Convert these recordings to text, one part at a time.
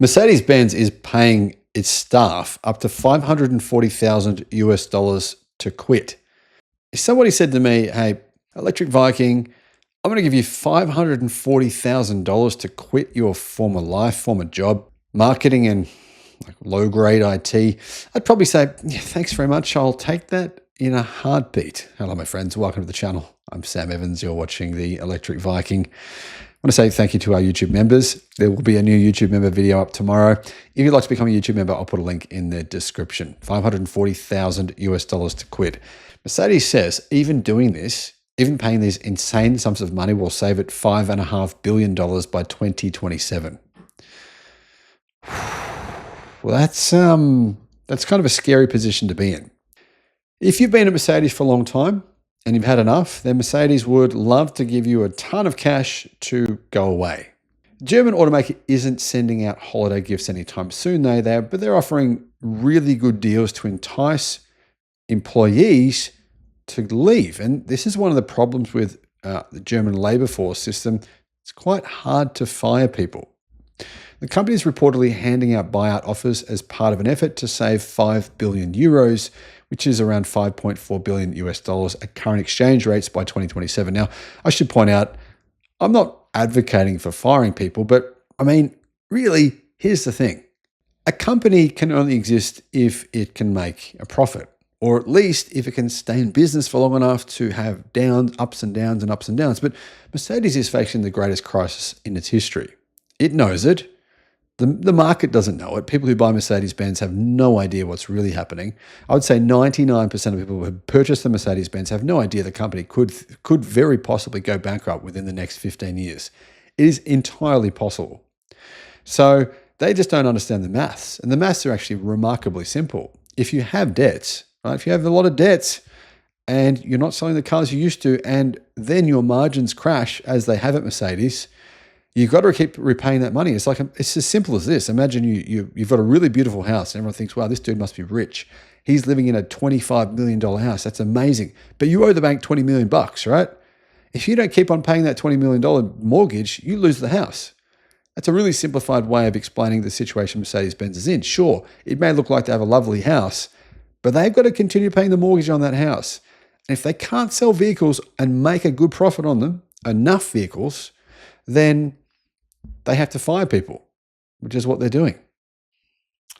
Mercedes-Benz is paying its staff up to $540,000 US to quit. Somebody said to me, hey, Electric Viking, I'm going to give you $540,000 to quit your former life, former job, marketing and low-grade IT. I'd probably say, yeah, thanks very much. I'll take that in a heartbeat. Hello, my friends. Welcome to the channel. I'm Sam Evans. You're watching the Electric Viking. I want to say thank you to our YouTube members. There will be a new YouTube member video up tomorrow. If you'd like to become a YouTube member, I'll put a link in the description. $540,000 US to quit. Mercedes says even doing this, even paying these insane sums of money, will save it $5.5 billion by 2027. Well, that's kind of a scary position to be in. If you've been at Mercedes for a long time and you've had enough, then Mercedes would love to give you a ton of cash to go away. German automaker isn't sending out holiday gifts anytime soon, but they're offering really good deals to entice employees to leave. And this is one of the problems with the German labor force system. It's quite hard to fire people. The company is reportedly handing out buyout offers as part of an effort to save 5 billion euros, which is around $5.4 billion US at current exchange rates by 2027. Now, I should point out, I'm not advocating for firing people, but I mean, really, here's the thing. A company can only exist if it can make a profit, or at least if it can stay in business for long enough to have downs, ups and downs and ups and downs. But Mercedes is facing the greatest crisis in its history. It knows it. The market doesn't know it. People who buy Mercedes-Benz have no idea what's really happening. I would say 99% of people who purchase the Mercedes-Benz have no idea the company could very possibly go bankrupt within the next 15 years. It is entirely possible. So they just don't understand the maths. And the maths are actually remarkably simple. If you have debts, right? If you have a lot of debts and you're not selling the cars you used to, and then your margins crash as they have at Mercedes, you've got to keep repaying that money. It's as simple as this. Imagine you've got a really beautiful house and everyone thinks, wow, this dude must be rich. He's living in a $25 million house. That's amazing. But you owe the bank $20 million, right? If you don't keep on paying that $20 million mortgage, you lose the house. That's a really simplified way of explaining the situation Mercedes-Benz is in. Sure, it may look like they have a lovely house, but they've got to continue paying the mortgage on that house. And if they can't sell vehicles and make a good profit on them, enough vehicles, then they have to fire people, which is what they're doing.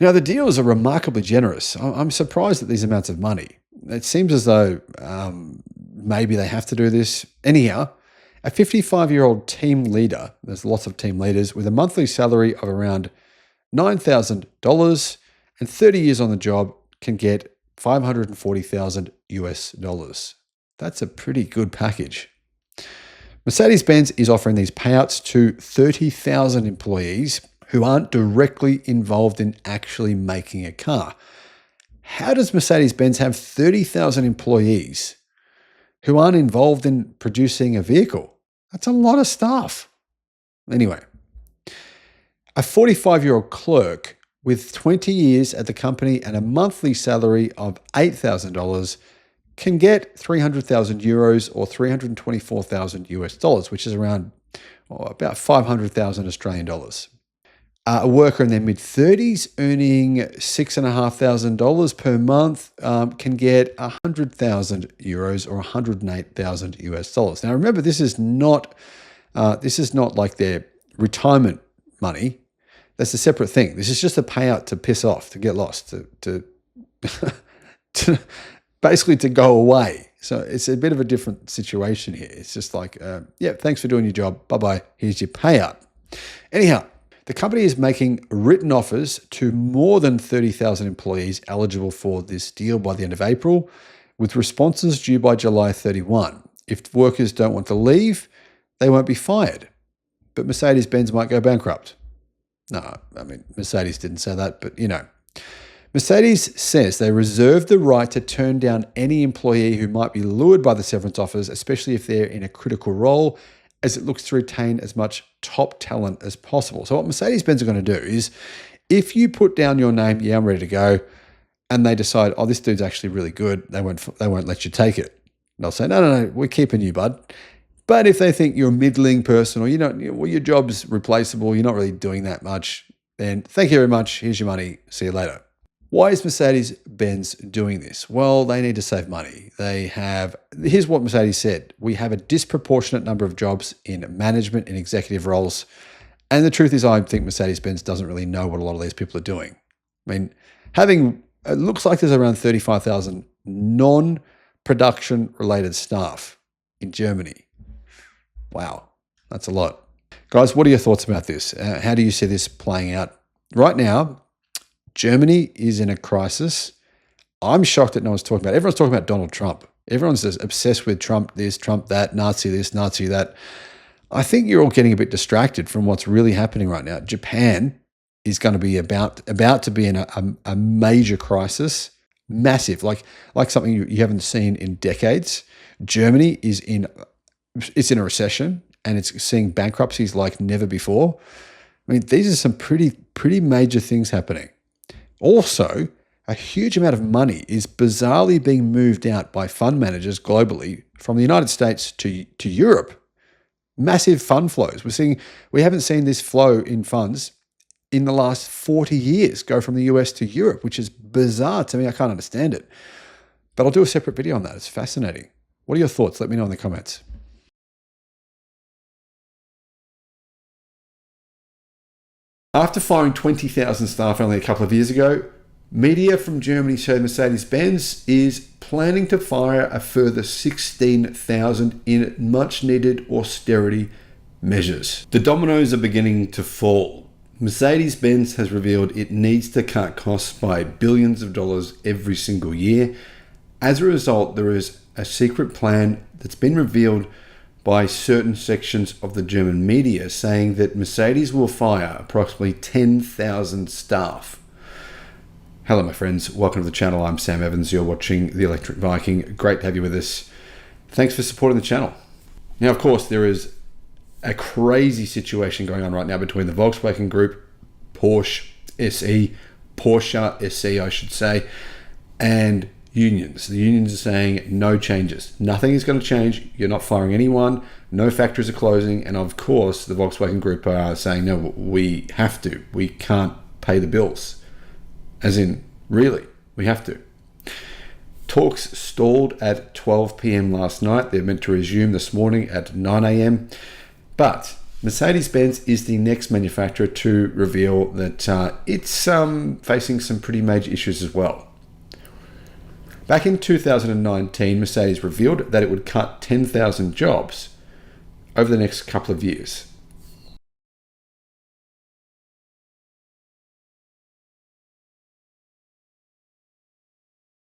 Now, the deals are remarkably generous. I'm surprised at these amounts of money. It seems as though maybe they have to do this. Anyhow, a 55-year-old team leader, there's lots of team leaders, with a monthly salary of around $9,000 and 30 years on the job can get $540,000 US. That's a pretty good package. Mercedes-Benz is offering these payouts to 30,000 employees who aren't directly involved in actually making a car. How does Mercedes-Benz have 30,000 employees who aren't involved in producing a vehicle? That's a lot of staff. Anyway, a 45-year-old clerk with 20 years at the company and a monthly salary of $8,000 can get 300,000 euros or 324,000 US, which is around about 500,000 Australian dollars. A worker in their mid-30s earning $6,500 per month can get 100,000 euros or 108,000 US. Now, remember, this is not like their retirement money. That's a separate thing. This is just a payout to piss off, to get lost, to basically to go away. So it's a bit of a different situation here. It's just like, yeah, thanks for doing your job. Bye-bye. Here's your payout. Anyhow, the company is making written offers to more than 30,000 employees eligible for this deal by the end of April, with responses due by July 31. If workers don't want to leave, they won't be fired. But Mercedes-Benz might go bankrupt. No, I mean, Mercedes didn't say that, but you know. Mercedes says they reserve the right to turn down any employee who might be lured by the severance offers, especially if they're in a critical role, as it looks to retain as much top talent as possible. So what Mercedes-Benz are going to do is, if you put down your name, yeah, I'm ready to go, and they decide, oh, this dude's actually really good, they won't let you take it. They'll say, no, we're keeping you, bud. But if they think you're a middling person, or your job's replaceable, you're not really doing that much, then thank you very much. Here's your money. See you later. Why is Mercedes-Benz doing this? Well, they need to save money. Here's what Mercedes said. We have a disproportionate number of jobs in management and executive roles. And the truth is, I think Mercedes-Benz doesn't really know what a lot of these people are doing. I mean, it looks like there's around 35,000 non-production related staff in Germany. Wow, that's a lot. Guys, what are your thoughts about this? How do you see this playing out? Right now, Germany is in a crisis. I'm shocked that no one's talking about it. Everyone's talking about Donald Trump. Everyone's just obsessed with Trump this, Trump that, Nazi this, Nazi that. I think you're all getting a bit distracted from what's really happening right now. Japan is going to be about to be in a major crisis, massive, like something you haven't seen in decades. Germany is in a recession, and it's seeing bankruptcies like never before. I mean, these are some pretty major things happening. Also, a huge amount of money is bizarrely being moved out by fund managers globally from the United States to Europe. Massive fund flows. We haven't seen this flow in funds in the last 40 years go from the US to Europe, which is bizarre to me. I can't understand it. But I'll do a separate video on that. It's fascinating. What are your thoughts? Let me know in the comments. After firing 20,000 staff only a couple of years ago, media from Germany showed Mercedes-Benz is planning to fire a further 16,000 in much-needed austerity measures. The dominoes are beginning to fall. Mercedes-Benz has revealed it needs to cut costs by billions of dollars every single year. As a result, there is a secret plan that's been revealed by certain sections of the German media saying that Mercedes will fire approximately 10,000 staff. Hello, my friends. Welcome to the channel. I'm Sam Evans. You're watching The Electric Viking. Great to have you with us. Thanks for supporting the channel. Now, of course, there is a crazy situation going on right now between the Volkswagen Group, Porsche SE, I should say, and unions. The unions are saying no changes. Nothing is going to change. You're not firing anyone. No factories are closing. And of course, the Volkswagen Group are saying, no, we have to. We can't pay the bills. As in, really, we have to. Talks stalled at 12 p.m. last night. They're meant to resume this morning at 9 a.m. But Mercedes-Benz is the next manufacturer to reveal that it's facing some pretty major issues as well. Back in 2019, Mercedes revealed that it would cut 10,000 jobs over the next couple of years.